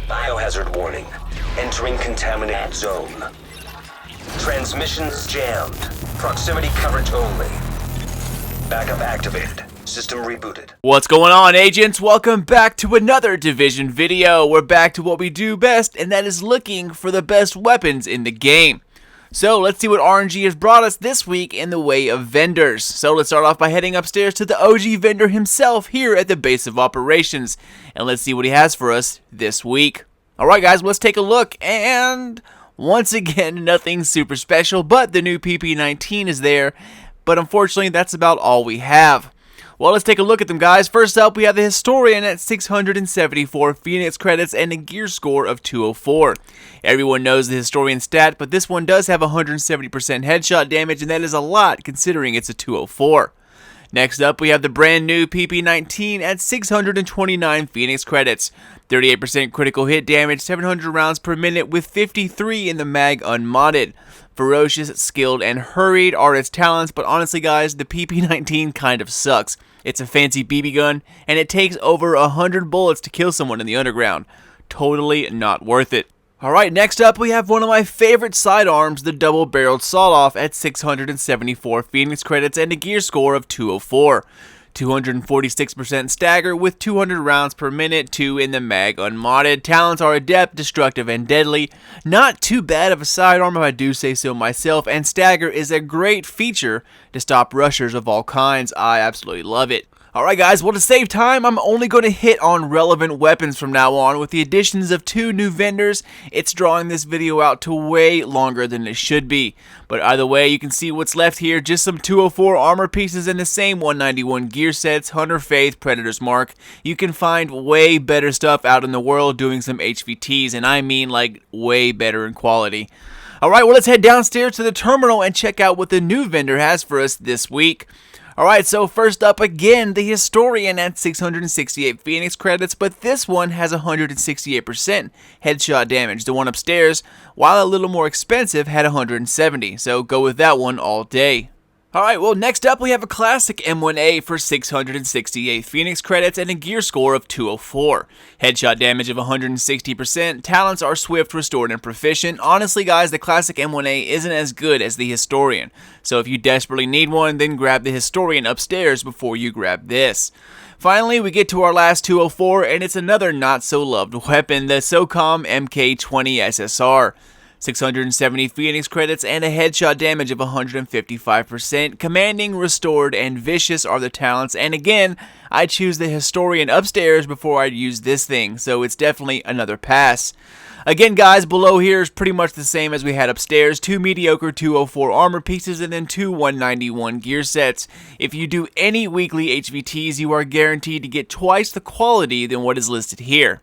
Biohazard warning. Entering contaminated zone. Transmissions jammed. Proximity coverage only. Backup activated. System rebooted. What's going on, agents? Welcome back to another Division video. We're back to what we do best, and that is looking for the best weapons in the game. So let's see what RNG has brought us this week in the way of vendors. So let's start off by heading upstairs to the OG vendor himself here at the base of operations. And let's see what he has for us this week. Alright guys, let's take a look, and once again, nothing super special, but the new PP19 is there. But unfortunately, that's about all we have. Well, let's take a look at them, guys. First up, we have the Historian at 674 Phoenix credits and a gear score of 204. Everyone knows the Historian stat, but this one does have 170% headshot damage, and that is a lot considering it's a 204. Next up, we have the brand new PP19 at 629 Phoenix credits, 38% critical hit damage, 700 rounds per minute with 53 in the mag unmodded. Ferocious, skilled, and hurried are its talents, but honestly guys, the PP19 kind of sucks. It's a fancy BB gun, and it takes over 100 bullets to kill someone in the underground. Totally not worth it. Alright, next up we have one of my favorite sidearms, the double-barreled sawed-off at 674 Phoenix credits and a gear score of 204. 246% stagger with 200 rounds per minute, 2 in the mag unmodded. Talents are adept, destructive, and deadly. Not too bad of a sidearm if I do say so myself, and stagger is a great feature to stop rushers of all kinds. I absolutely love it. Alright guys, well to save time, I'm only going to hit on relevant weapons from now on. With the additions of 2 new vendors, it's drawing this video out to way longer than it should be. But either way, you can see what's left here, just some 204 armor pieces and the same 191 gear sets, Hunter Faith, Predator's Mark. You can find way better stuff out in the world doing some HVTs, and I mean like way better in quality. Alright, well let's head downstairs to the terminal and check out what the new vendor has for us this week. Alright, so first up again, the Historian at 668 Phoenix credits, but this one has 168% headshot damage. The one upstairs, while a little more expensive, had 170, so go with that one all day. Alright, well next up we have a classic M1A for 668 Phoenix credits and a gear score of 204. Headshot damage of 160%, talents are swift, restored, and proficient. Honestly guys, the classic M1A isn't as good as the Historian, so if you desperately need one, then grab the Historian upstairs before you grab this. Finally, we get to our last 204, and it's another not so loved weapon, the SOCOM MK20 SSR. 670 Phoenix credits and a headshot damage of 155%. Commanding, restored, and vicious are the talents, and again, I choose the Historian upstairs before I use this thing, so it's definitely another pass. Again guys, below here is pretty much the same as we had upstairs, 2 mediocre 204 armor pieces and then 2 191 gear sets. If you do any weekly HVTs, you are guaranteed to get twice the quality than what is listed here.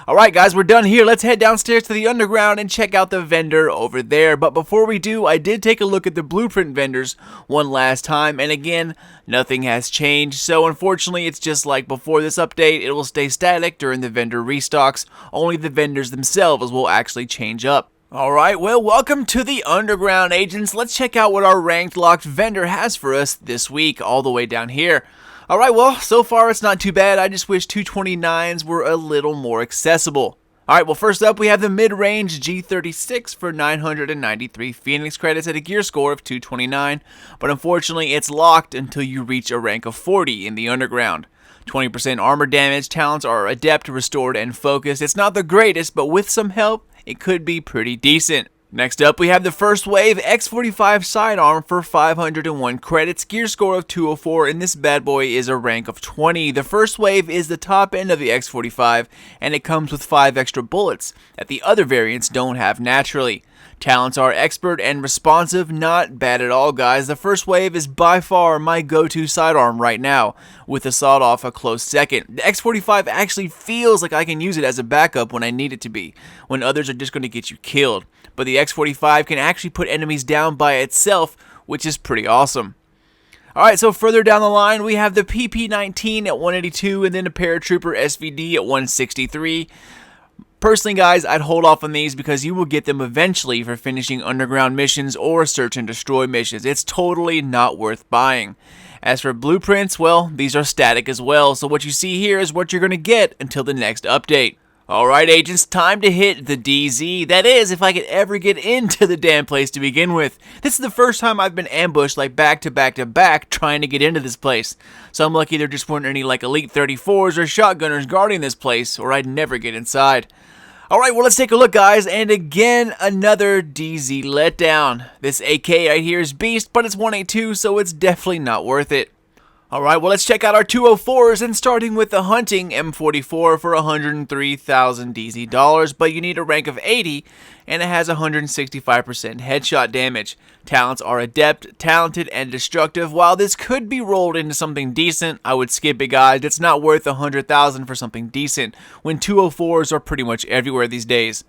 Alright guys, we're done here. Let's head downstairs to the underground and check out the vendor over there. But before we do, I did take a look at the blueprint vendors one last time, and again, nothing has changed. So unfortunately, it's just like before this update, it will stay static during the vendor restocks. Only the vendors themselves will actually change up. Alright, well welcome to the underground, agents. Let's check out what our ranked locked vendor has for us this week, all the way down here. Alright, well, so far it's not too bad. I just wish 229s were a little more accessible. Alright, well first up we have the mid-range G36 for 993 Phoenix credits at a gear score of 229, but unfortunately it's locked until you reach a rank of 40 in the underground. 20% armor damage, talents are adept, restored, and focused. It's not the greatest, but with some help, it could be pretty decent. Next up, we have the First Wave X45 sidearm for 501 credits, gear score of 204, and this bad boy is a rank of 20. The First Wave is the top end of the X45, and it comes with 5 extra bullets that the other variants don't have naturally. Talents are expert and responsive, not bad at all guys. The First Wave is by far my go-to sidearm right now, with the sawed-off a close second. The X45 actually feels like I can use it as a backup when I need it to be, when others are just going to get you killed. But the X45 can actually put enemies down by itself, which is pretty awesome. Alright, so further down the line, we have the PP19 at 182 and then a Paratrooper SVD at 163. Personally, guys, I'd hold off on these because you will get them eventually for finishing underground missions or search and destroy missions. It's totally not worth buying. As for blueprints, well, these are static as well, so what you see here is what you're going to get until the next update. Alright agents, time to hit the DZ. That is, if I could ever get into the damn place to begin with. This is the first time I've been ambushed like back to back to back trying to get into this place. So I'm lucky there just weren't any like Elite 34s or shotgunners guarding this place, or I'd never get inside. Alright, well let's take a look guys, and again, another DZ letdown. This AK right here is beast, but it's 182, so it's definitely not worth it. Alright, well let's check out our 204s, and starting with the hunting M44 for 103,000 DZ dollars, but you need a rank of 80, and it has 165% headshot damage. Talents are adept, talented, and destructive. While this could be rolled into something decent, I would skip it guys. It's not worth 100,000 for something decent, when 204s are pretty much everywhere these days.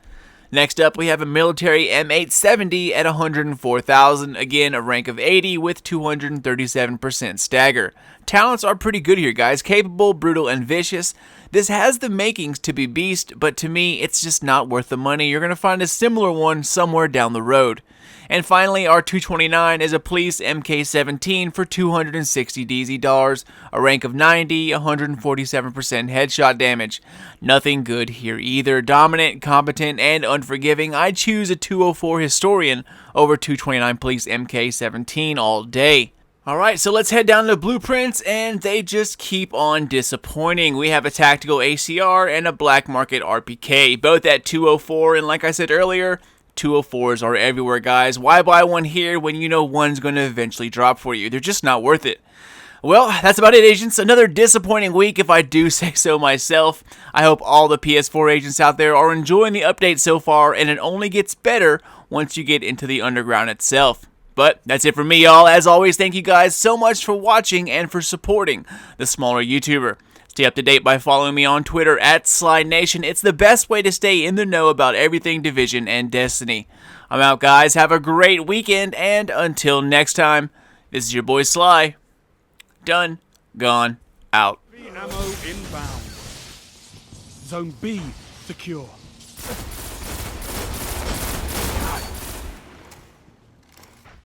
Next up, we have a military M870 at 104,000, again a rank of 80 with 237% stagger. Talents are pretty good here guys, capable, brutal, and vicious. This has the makings to be beast, but to me it's just not worth the money. You're going to find a similar one somewhere down the road. And finally, our 229 is a police MK17 for 260 DZ dollars, a rank of 90, 147% headshot damage. Nothing good here either. Dominant, competent, and unforgiving. I choose a 204 historian over 229 police MK17 all day. Alright, so let's head down to blueprints, and they just keep on disappointing. We have a tactical ACR and a black market RPK, both at 204, and like I said earlier, 204s are everywhere guys. Why buy one here when you know one's going to eventually drop for you? They're just not worth it. Well, that's about it agents. Another disappointing week if I do say so myself. I hope all the PS4 agents out there are enjoying the update so far, and it only gets better once you get into the underground itself. But that's it for me y'all. As always, thank you guys so much for watching and for supporting the smaller YouTuber. Stay up to date by following me on Twitter at SlyNation. It's the best way to stay in the know about everything Division and Destiny. I'm out guys, have a great weekend, and until next time, this is your boy Sly. Done, gone, out. Ammo inbound. Zone B secure.